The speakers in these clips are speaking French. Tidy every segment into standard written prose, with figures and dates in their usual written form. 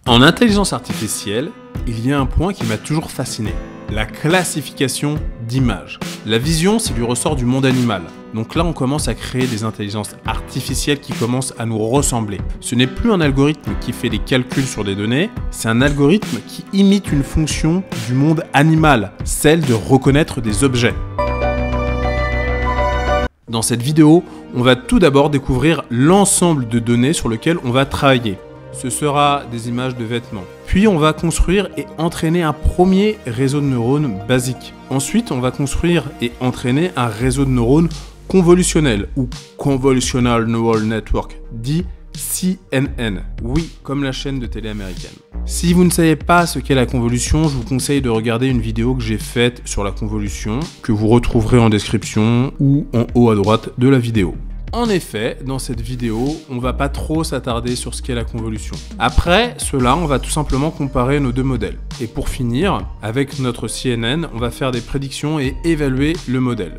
En intelligence artificielle, il y a un point qui m'a toujours fasciné, la classification d'images. La vision, c'est du ressort du monde animal. Donc là, on commence à créer des intelligences artificielles qui commencent à nous ressembler. Ce n'est plus un algorithme qui fait des calculs sur des données, c'est un algorithme qui imite une fonction du monde animal, celle de reconnaître des objets. Dans cette vidéo, on va tout d'abord découvrir l'ensemble de données sur lesquelles on va travailler. Ce sera des images de vêtements. Puis on va construire et entraîner un premier réseau de neurones basique. Ensuite, on va construire et entraîner un réseau de neurones convolutionnel ou Convolutional Neural Network, dit CNN. Oui, comme la chaîne de télé américaine. Si vous ne savez pas ce qu'est la convolution, je vous conseille de regarder une vidéo que j'ai faite sur la convolution, que vous retrouverez en description ou en haut à droite de la vidéo. En effet, dans cette vidéo, on va pas trop s'attarder sur ce qu'est la convolution. Après cela, on va tout simplement comparer nos deux modèles. Et pour finir, avec notre CNN, on va faire des prédictions et évaluer le modèle.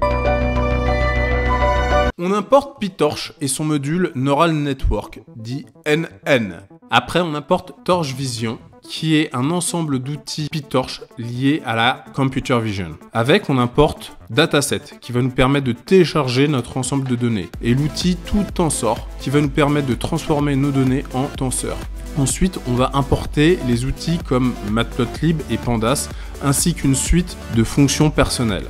On importe PyTorch et son module Neural Network, dit NN. Après, on importe Torch Vision, qui est un ensemble d'outils PyTorch liés à la Computer Vision. Avec, on importe Dataset, qui va nous permettre de télécharger notre ensemble de données, et l'outil ToTensor, qui va nous permettre de transformer nos données en tenseurs. Ensuite, on va importer les outils comme Matplotlib et Pandas, ainsi qu'une suite de fonctions personnelles.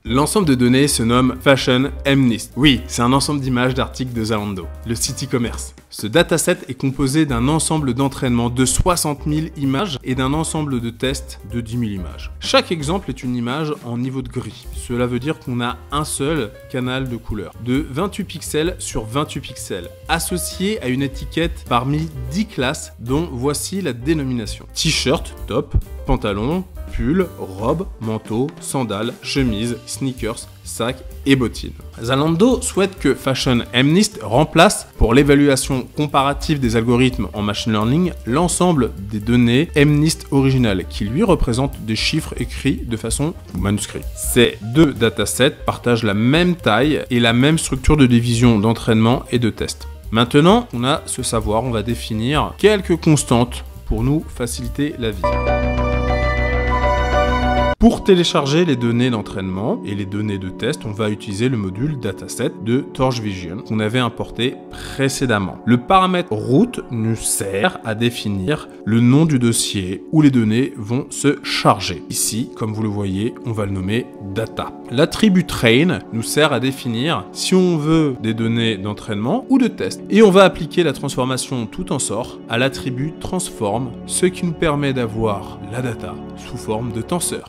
L'ensemble de données se nomme FashionMNIST. Oui, c'est un ensemble d'images d'articles de Zalando, le site e-commerce. Ce dataset est composé d'un ensemble d'entraînement de 60 000 images et d'un ensemble de tests de 10 000 images. Chaque exemple est une image en niveau de gris. Cela veut dire qu'on a un seul canal de couleur, de 28 pixels sur 28 pixels, associé à une étiquette parmi 10 classes dont voici la dénomination. T-shirt, top, pantalon, pull, robe, manteau, sandales, chemise, sneakers, sac et bottines. Zalando souhaite que FashionMNIST remplace, pour l'évaluation comparative des algorithmes en machine learning, l'ensemble des données MNIST originales, qui lui représentent des chiffres écrits de façon manuscrite. Ces deux datasets partagent la même taille et la même structure de division d'entraînement et de test. Maintenant, on a ce savoir, on va définir quelques constantes pour nous faciliter la vie. Pour télécharger les données d'entraînement et les données de test, on va utiliser le module dataset de Torch Vision qu'on avait importé précédemment. Le paramètre route nous sert à définir le nom du dossier où les données vont se charger. Ici, comme vous le voyez, on va le nommer data. L'attribut train nous sert à définir si on veut des données d'entraînement ou de test. Et on va appliquer la transformation ToTensor à l'attribut transform, ce qui nous permet d'avoir la data sous forme de tenseur.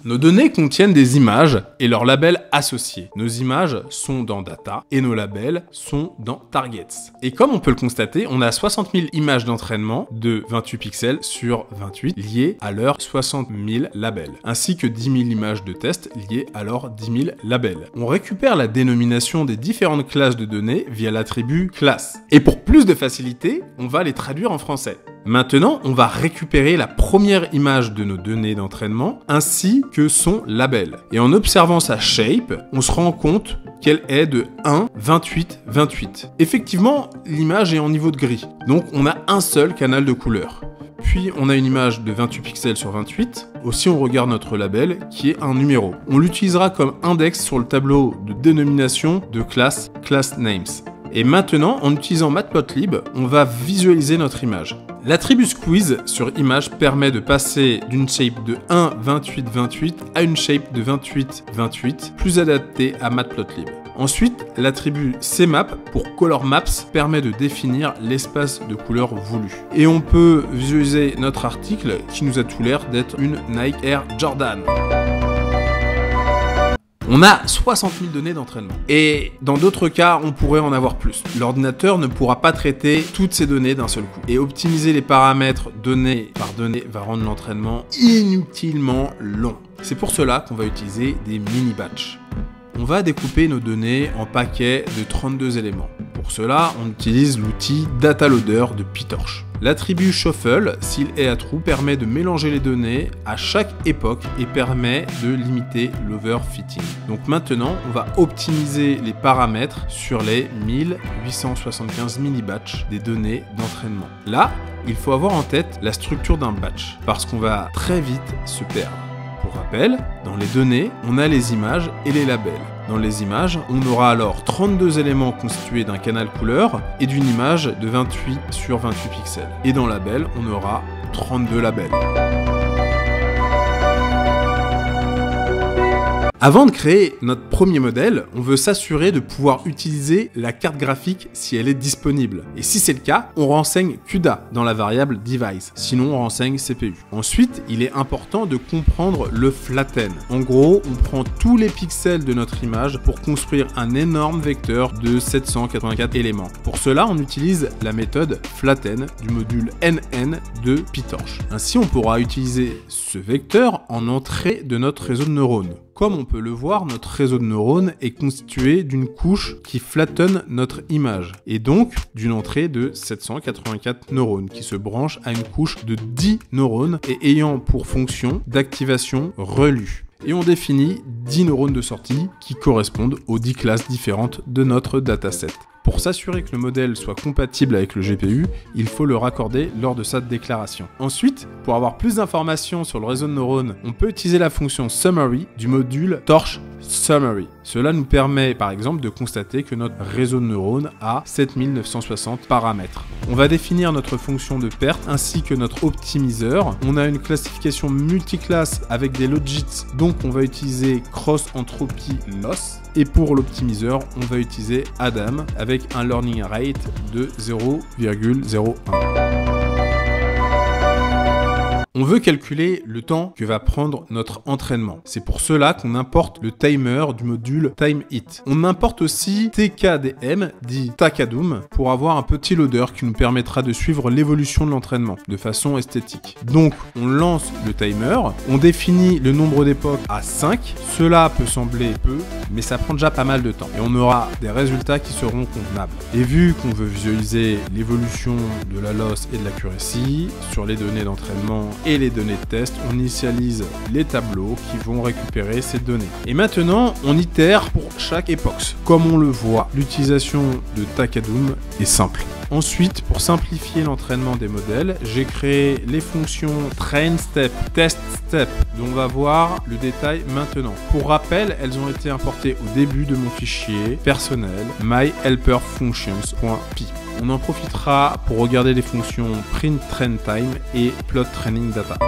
Nos données contiennent des images et leurs labels associés. Nos images sont dans Data et nos labels sont dans Targets. Et comme on peut le constater, on a 60 000 images d'entraînement de 28 pixels sur 28 liées à leurs 60 000 labels, ainsi que 10 000 images de test liées à leurs 10 000 labels. On récupère la dénomination des différentes classes de données via l'attribut classe. Et pour plus de facilité, on va les traduire en français. Maintenant, on va récupérer la première image de nos données d'entraînement ainsi que son label. Et en observant sa shape, on se rend compte qu'elle est de 1, 28, 28. Effectivement, l'image est en niveau de gris. Donc on a un seul canal de couleur. Puis on a une image de 28 pixels sur 28. Aussi on regarde notre label qui est un numéro. On l'utilisera comme index sur le tableau de dénomination de classe names. Et maintenant, en utilisant Matplotlib, on va visualiser notre image. L'attribut squeeze sur image permet de passer d'une shape de 1, 28, 28 à une shape de 28, 28, plus adaptée à Matplotlib. Ensuite, l'attribut CMap pour Color Maps permet de définir l'espace de couleur voulu. Et on peut visualiser notre article qui nous a tout l'air d'être une Nike Air Jordan. On a 60 000 données d'entraînement. Et dans d'autres cas, on pourrait en avoir plus. L'ordinateur ne pourra pas traiter toutes ces données d'un seul coup. Et optimiser les paramètres donnée par donnée va rendre l'entraînement inutilement long. C'est pour cela qu'on va utiliser des mini-batchs. On va découper nos données en paquets de 32 éléments. Pour Pour cela, on utilise l'outil DataLoader de PyTorch. L'attribut Shuffle, s'il est à true, permet de mélanger les données à chaque époque et permet de limiter l'overfitting. Donc maintenant, on va optimiser les paramètres sur les 1875 millibatch des données d'entraînement. Là, il faut avoir en tête la structure d'un batch, parce qu'on va très vite se perdre. Pour rappel, dans les données, on a les images et les labels. Dans les images, on aura alors 32 éléments constitués d'un canal couleur et d'une image de 28 sur 28 pixels. Et dans label, on aura 32 labels. Avant de créer notre premier modèle, on veut s'assurer de pouvoir utiliser la carte graphique si elle est disponible. Et si c'est le cas, on renseigne CUDA dans la variable device, sinon on renseigne CPU. Ensuite, il est important de comprendre le flatten. En gros, on prend tous les pixels de notre image pour construire un énorme vecteur de 784 éléments. Pour cela, on utilise la méthode flatten du module NN de PyTorch. Ainsi, on pourra utiliser ce vecteur en entrée de notre réseau de neurones. Comme on peut le voir, notre réseau de neurones est constitué d'une couche qui flattonne notre image, et donc d'une entrée de 784 neurones qui se branchent à une couche de 10 neurones et ayant pour fonction d'activation relue. Et on définit 10 neurones de sortie qui correspondent aux 10 classes différentes de notre dataset. Pour s'assurer que le modèle soit compatible avec le GPU, il faut le raccorder lors de sa déclaration. Ensuite, pour avoir plus d'informations sur le réseau de neurones, on peut utiliser la fonction Summary du module Torch Summary. Cela nous permet par exemple de constater que notre réseau de neurones a 7960 paramètres. On va définir notre fonction de perte ainsi que notre optimiseur. On a une classification multiclasse avec des logits, donc on va utiliser Cross Entropy Loss. Et pour l'optimiseur, on va utiliser Adam avec un learning rate de 0,01. On veut calculer le temps que va prendre notre entraînement. C'est pour cela qu'on importe le timer du module TimeIt. On importe aussi TKDM, dit Takadum, pour avoir un petit loader qui nous permettra de suivre l'évolution de l'entraînement de façon esthétique. Donc, on lance le timer, on définit le nombre d'époques à 5. Cela peut sembler peu, mais ça prend déjà pas mal de temps. Et on aura des résultats qui seront convenables. Et vu qu'on veut visualiser l'évolution de la loss et de l'accuracy sur les données d'entraînement et les données de test, on initialise les tableaux qui vont récupérer ces données. Et maintenant, on itère pour chaque époque. Comme on le voit, l'utilisation de Takadum est simple. Ensuite, pour simplifier l'entraînement des modèles, j'ai créé les fonctions trainStep, testStep, dont on va voir le détail maintenant. Pour rappel, elles ont été importées au début de mon fichier personnel myhelperfunctions.py. On en profitera pour regarder les fonctions printTrainTime et plotTrainingData.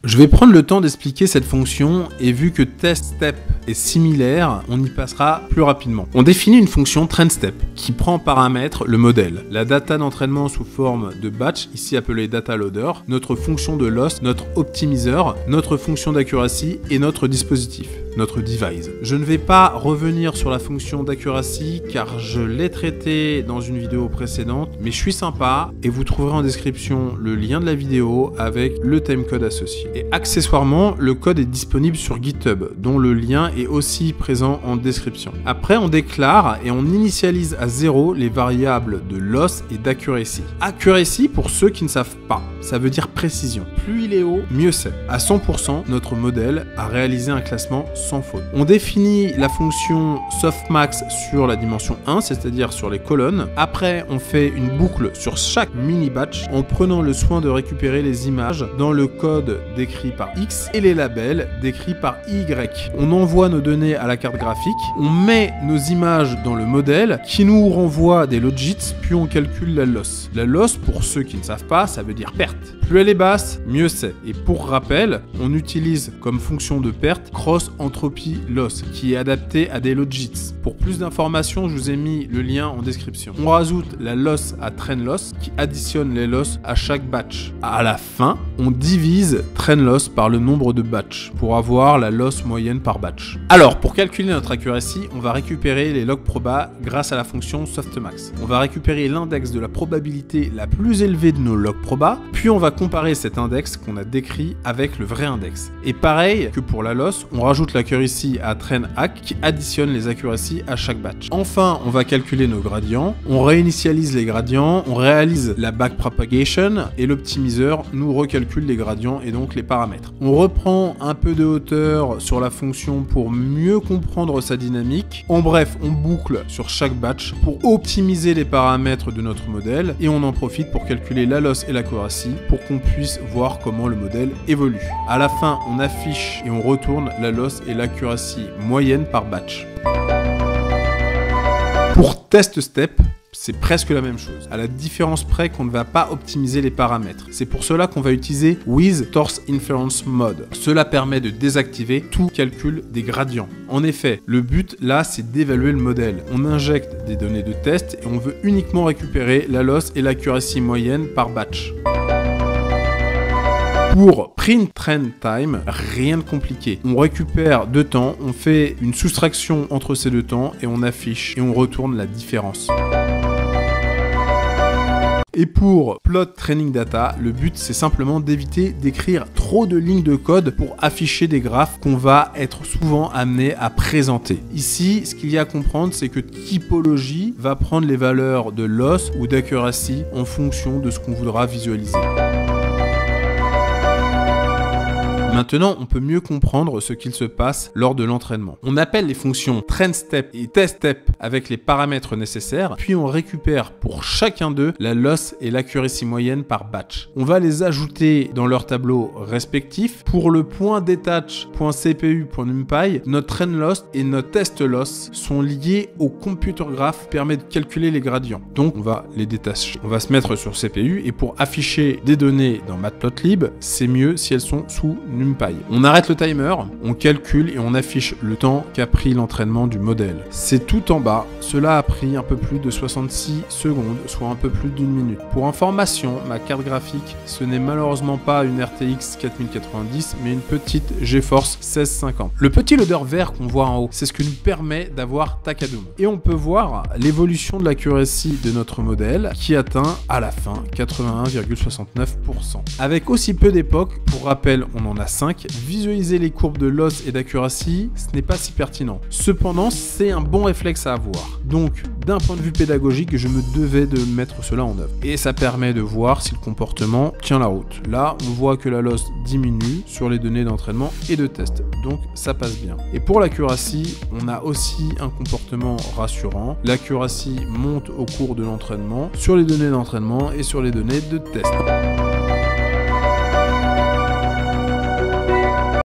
Je vais prendre le temps d'expliquer cette fonction et vu que testStep est similaire, on y passera plus rapidement. On définit une fonction trainStep qui prend en paramètre le modèle, la data d'entraînement sous forme de batch, ici appelée DataLoader, notre fonction de loss, notre optimiseur, notre fonction d'accuracy et notre dispositif, notre device. Je ne vais pas revenir sur la fonction d'accuracy car je l'ai traité dans une vidéo précédente, mais je suis sympa et vous trouverez en description le lien de la vidéo avec le timecode associé. Et accessoirement, le code est disponible sur GitHub, dont le lien est aussi présent en description. Après, on déclare et on initialise à 0 les variables de loss et d'accuracy. Accuracy, pour ceux qui ne savent pas, ça veut dire précision. Plus il est haut, mieux c'est. À 100%, notre modèle a réalisé un classement sans faute. On définit la fonction softmax sur la dimension 1, c'est-à-dire sur les colonnes. Après, on fait une boucle sur chaque mini-batch en prenant le soin de récupérer les images dans le code décrit par X et les labels décrits par Y. On envoie nos données à la carte graphique, on met nos images dans le modèle qui nous renvoie des logits, puis on calcule la loss. La loss, pour ceux qui ne savent pas, ça veut dire perte. Plus elle est basse, mieux c'est. Et pour rappel, on utilise comme fonction de perte Cross Entropy Loss, qui est adapté à des logits. Pour plus d'informations, je vous ai mis le lien en description. On rajoute la loss à trainLoss, qui additionne les loss à chaque batch. À la fin, on divise trainLoss par le nombre de batchs, pour avoir la loss moyenne par batch. Alors, pour calculer notre accuracy, on va récupérer les log proba grâce à la fonction softmax. On va récupérer l'index de la probabilité la plus élevée de nos log proba, puis on va comparer cet index qu'on a décrit avec le vrai index. Et pareil que pour la loss, on rajoute l'accuracy à train-hack qui additionne les accuracies à chaque batch. Enfin, on va calculer nos gradients, on réinitialise les gradients, on réalise la backpropagation et l'optimiseur nous recalcule les gradients et donc les paramètres. On reprend un peu de hauteur sur la fonction pour mieux comprendre sa dynamique. En bref, on boucle sur chaque batch pour optimiser les paramètres de notre modèle et on en profite pour calculer la loss et l'accuracy pour qu'on puisse voir comment le modèle évolue. À la fin, on affiche et on retourne la loss et l'accuracy moyenne par batch. Pour test step, c'est presque la même chose, à la différence près qu'on ne va pas optimiser les paramètres. C'est pour cela qu'on va utiliser With Torque Inference Mode. Cela permet de désactiver tout calcul des gradients. En effet, le but là, c'est d'évaluer le modèle. On injecte des données de test et on veut uniquement récupérer la loss et l'accuracy moyenne par batch. Pour print trend time, rien de compliqué. On récupère deux temps, on fait une soustraction entre ces deux temps et on affiche et on retourne la différence. Et pour plot training data, le but c'est simplement d'éviter d'écrire trop de lignes de code pour afficher des graphes qu'on va être souvent amené à présenter. Ici, ce qu'il y a à comprendre, c'est que typologie va prendre les valeurs de loss ou d'accuracy en fonction de ce qu'on voudra visualiser. Maintenant, on peut mieux comprendre ce qu'il se passe lors de l'entraînement. On appelle les fonctions trainStep et testStep avec les paramètres nécessaires, puis on récupère pour chacun d'eux la loss et l'accuracy moyenne par batch. On va les ajouter dans leur tableau respectif. Pour le point detach.cpu.numpy, notre train loss et notre test loss sont liés au computer graph qui permet de calculer les gradients. Donc on va les détacher. On va se mettre sur CPU et pour afficher des données dans Matplotlib, c'est mieux si elles sont sous NumPy. On arrête le timer, on calcule et on affiche le temps qu'a pris l'entraînement du modèle. C'est tout en bas, cela a pris un peu plus de 66 secondes, soit un peu plus d'une minute. Pour information, ma carte graphique, ce n'est malheureusement pas une RTX 4090, mais une petite GeForce 1650. Le petit loader vert qu'on voit en haut, c'est ce qui nous permet d'avoir Takadum. Et on peut voir l'évolution de l'accuracy de notre modèle qui atteint à la fin 81,69%. Avec aussi peu d'époque, pour rappel, on en a 5, visualiser les courbes de loss et d'accuracy, ce n'est pas si pertinent. Cependant, c'est un bon réflexe à avoir. Donc, d'un point de vue pédagogique, je me devais de mettre cela en œuvre. Et ça permet de voir si le comportement tient la route. Là, on voit que la loss diminue sur les données d'entraînement et de test. Donc, ça passe bien. Et pour l'accuracy, on a aussi un comportement rassurant. L'accuracy monte au cours de l'entraînement sur les données d'entraînement et sur les données de test.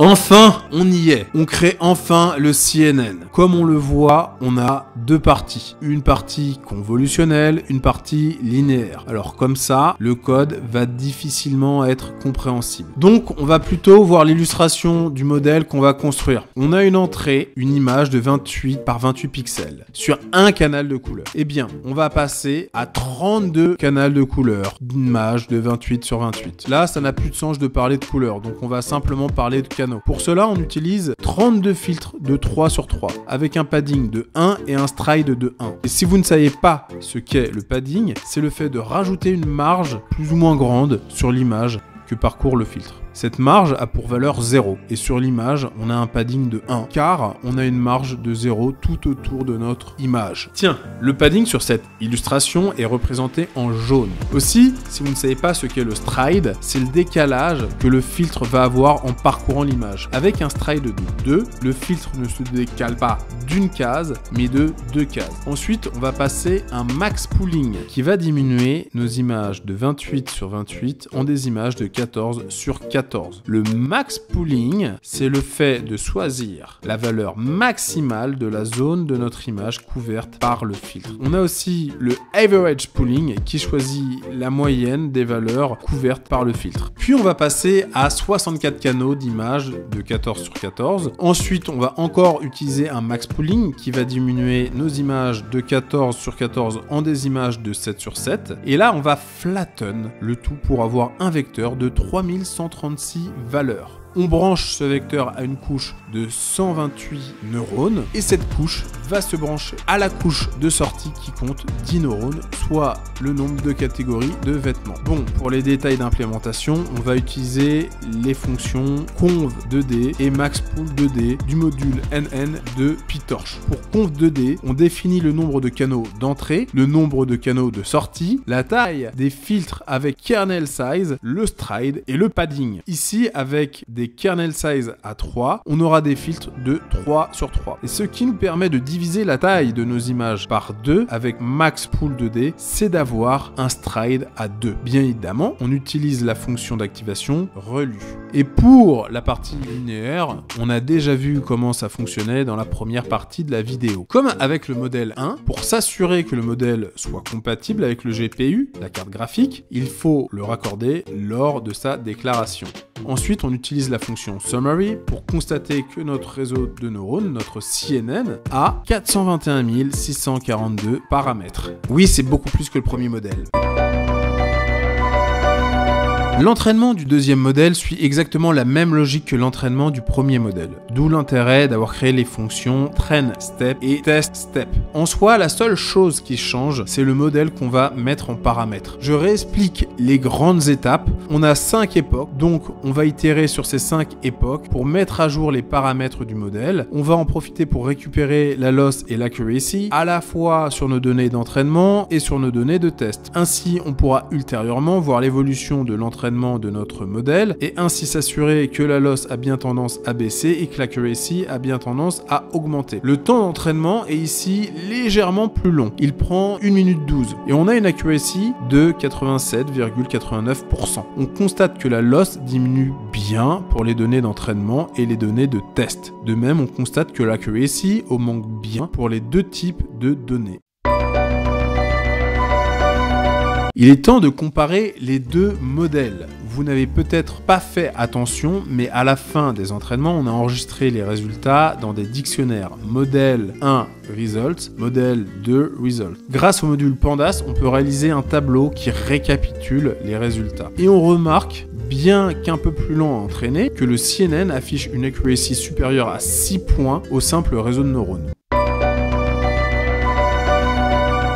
Enfin, on y est. On crée enfin le CNN. Comme on le voit, on a deux parties. Une partie convolutionnelle, une partie linéaire. Alors comme ça, le code va difficilement être compréhensible. Donc, on va plutôt voir l'illustration du modèle qu'on va construire. On a une entrée, une image de 28 par 28 pixels sur un canal de couleur. Eh bien, on va passer à 32 canaux de couleur d'image de 28 sur 28. Là, ça n'a plus de sens de parler de couleur. Donc, on va simplement parler de canaux. Pour cela, on utilise 32 filtres de 3 sur 3 avec un padding de 1 et un stride de 1. Et si vous ne savez pas ce qu'est le padding, c'est le fait de rajouter une marge plus ou moins grande sur l'image que parcourt le filtre. Cette marge a pour valeur 0 et sur l'image, on a un padding de 1 car on a une marge de 0 tout autour de notre image. Tiens, le padding sur cette illustration est représenté en jaune. Aussi, si vous ne savez pas ce qu'est le stride, c'est le décalage que le filtre va avoir en parcourant l'image. Avec un stride de 2, le filtre ne se décale pas d'une case, mais de 2 cases. Ensuite, on va passer un max pooling qui va diminuer nos images de 28 sur 28 en des images de 14 sur 14. Le max pooling, c'est le fait de choisir la valeur maximale de la zone de notre image couverte par le filtre. On a aussi le average pooling qui choisit la moyenne des valeurs couvertes par le filtre. Puis on va passer à 64 canaux d'images de 14 sur 14. Ensuite, on va encore utiliser un max pooling qui va diminuer nos images de 14 sur 14 en des images de 7 sur 7. Et là, on va flatten le tout pour avoir un vecteur de 3136 valeurs. On branche ce vecteur à une couche de 128 neurones et cette couche va se brancher à la couche de sortie qui compte 10 neurones, soit le nombre de catégories de vêtements. Bon, pour les détails d'implémentation, on va utiliser les fonctions conv2d et maxpool2d du module NN de PyTorch. Pour conv2d, on définit le nombre de canaux d'entrée, le nombre de canaux de sortie, la taille des filtres avec kernel size, le stride et le padding. Ici, avec des kernel size à 3, on aura des filtres de 3 sur 3. Et ce qui nous permet de diviser la taille de nos images par 2 avec maxpool2d, c'est d'avoir un stride à 2. Bien évidemment, on utilise la fonction d'activation relu. Et pour la partie linéaire, on a déjà vu comment ça fonctionnait dans la première partie de la vidéo. Comme avec le modèle 1, pour s'assurer que le modèle soit compatible avec le GPU, la carte graphique, il faut le raccorder lors de sa déclaration. Ensuite, on utilise la fonction summary pour constater que notre réseau de neurones, notre CNN, a 421 642 paramètres. Oui, c'est beaucoup plus que le premier modèle. L'entraînement du deuxième modèle suit exactement la même logique que l'entraînement du premier modèle, d'où l'intérêt d'avoir créé les fonctions trainStep et testStep. En soi, la seule chose qui change, c'est le modèle qu'on va mettre en paramètres. Je réexplique les grandes étapes. On a 5 époques, donc on va itérer sur ces 5 époques pour mettre à jour les paramètres du modèle. On va en profiter pour récupérer la loss et l'accuracy, à la fois sur nos données d'entraînement et sur nos données de test. Ainsi, on pourra ultérieurement voir l'évolution de l'entraînement de notre modèle et ainsi s'assurer que la loss a bien tendance à baisser et que l'accuracy a bien tendance à augmenter. Le temps d'entraînement est ici légèrement plus long. Il prend 1 minute 12 et on a une accuracy de 87,89%. On constate que la loss diminue bien pour les données d'entraînement et les données de test. De même, on constate que l'accuracy augmente bien pour les deux types de données. Il est temps de comparer les deux modèles. Vous n'avez peut-être pas fait attention, mais à la fin des entraînements, on a enregistré les résultats dans des dictionnaires modèle 1 results, modèle 2 results. Grâce au module Pandas, on peut réaliser un tableau qui récapitule les résultats. Et on remarque, bien qu'un peu plus lent à entraîner, que le CNN affiche une accuracy supérieure à 6 points au simple réseau de neurones.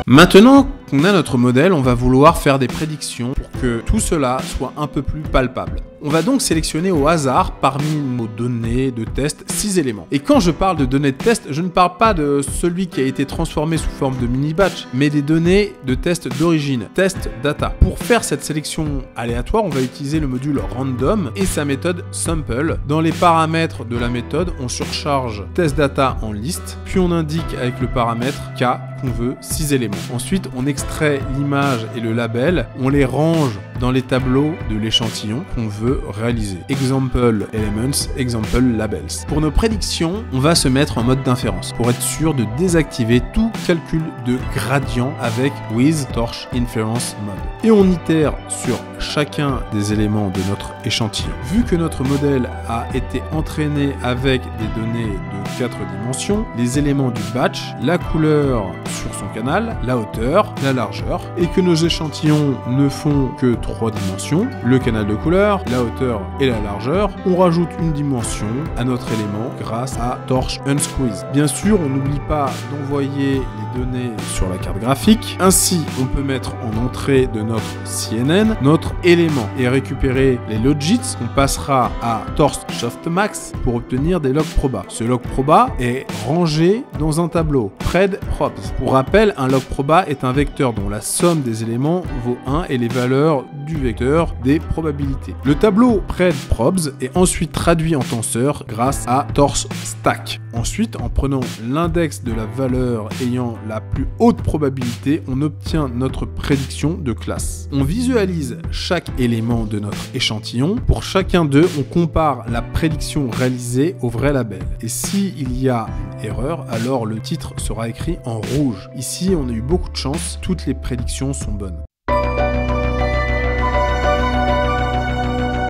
Maintenant qu'on a notre modèle, on va vouloir faire des prédictions pour que tout cela soit un peu plus palpable. On va donc sélectionner au hasard parmi nos données de test 6 éléments. Et quand je parle de données de test, je ne parle pas de celui qui a été transformé sous forme de mini-batch, mais des données de test d'origine, test data. Pour faire cette sélection aléatoire, on va utiliser le module random et sa méthode sample. Dans les paramètres de la méthode, on surcharge test data en liste, puis on indique avec le paramètre k qu'on veut 6 éléments. Ensuite, on extrait l'image et le label, on les range dans les tableaux de l'échantillon qu'on veut réaliser. Example elements, example labels. Pour nos prédictions, on va se mettre en mode d'inférence pour être sûr de désactiver tout calcul de gradient avec with torch inference mode. Et on itère sur chacun des éléments de notre échantillon. Vu que notre modèle a été entraîné avec des données de 4 dimensions, les éléments du batch, la couleur sur son canal, la hauteur, la largeur, et que nos échantillons ne font que 3 dimensions, le canal de couleur, la hauteur et la largeur, on rajoute une dimension à notre élément grâce à Torch Unsqueeze. Bien sûr, on n'oublie pas d'envoyer les données sur la carte graphique. Ainsi, on peut mettre en entrée de notre CNN notre élément et récupérer les logits. On passera à Torch Softmax pour obtenir des logs proba. Ce log proba est rangé dans un tableau pred probs. Pour rappel, un log proba est un vecteur dont la somme des éléments vaut 1 et les valeurs du vecteur des probabilités. Le tableau pred probs est ensuite traduit en tenseur grâce à Torch Stack. Ensuite, en prenant l'index de la valeur ayant la plus haute probabilité, on obtient notre prédiction de classe. On visualise chaque élément de notre échantillon. Pour chacun d'eux, on compare la prédiction réalisée au vrai label. Et s'il y a une erreur, alors le titre sera écrit en rouge. Ici, on a eu beaucoup de chance, toutes les prédictions sont bonnes.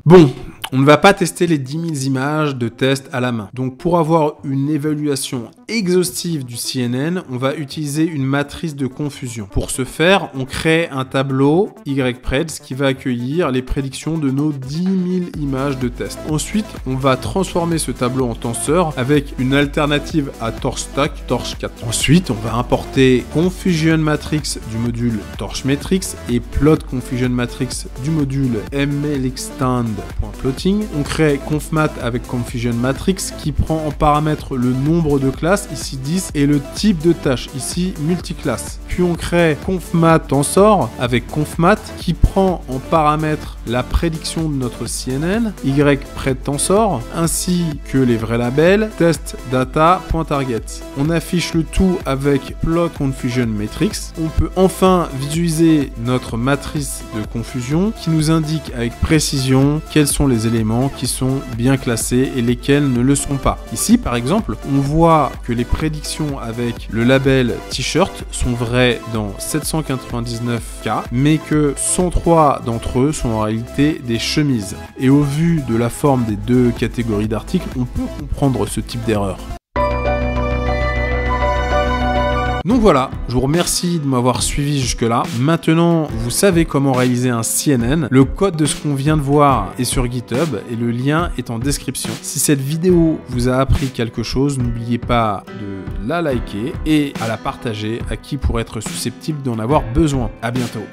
Bon, on ne va pas tester les 10 000 images de test à la main. Donc pour avoir une évaluation exhaustive du CNN, on va utiliser une matrice de confusion. Pour ce faire, on crée un tableau YPreds qui va accueillir les prédictions de nos 10 000 images de test. Ensuite, on va transformer ce tableau en tenseur avec une alternative à TorchStack, Torch4. Ensuite, on va importer Confusion Matrix du module TorchMetrics et Plot Confusion Matrix du module mlextend.plotting. On crée ConfMat avec Confusion Matrix qui prend en paramètre le nombre de classes, ici 10, et le type de tâche, ici multiclasse. Puis on crée ConfMat Tensor avec ConfMat qui prend en paramètre la prédiction de notre CNN, YPred Tensor, ainsi que les vrais labels, testData.target. On affiche le tout avec Plot Confusion Matrix. On peut enfin visualiser notre matrice de confusion qui nous indique avec précision quels sont les éléments qui sont bien classés et lesquels ne le sont pas. Ici, par exemple, on voit que les prédictions avec le label T-shirt sont vraies dans 799 cas, mais que 103 d'entre eux sont en réalité des chemises. Et au vu de la forme des deux catégories d'articles, on peut comprendre ce type d'erreur. Donc voilà, je vous remercie de m'avoir suivi jusque-là. Maintenant, vous savez comment réaliser un CNN. Le code de ce qu'on vient de voir est sur GitHub et le lien est en description. Si cette vidéo vous a appris quelque chose, n'oubliez pas de la liker et à la partager à qui pourrait être susceptible d'en avoir besoin. À bientôt.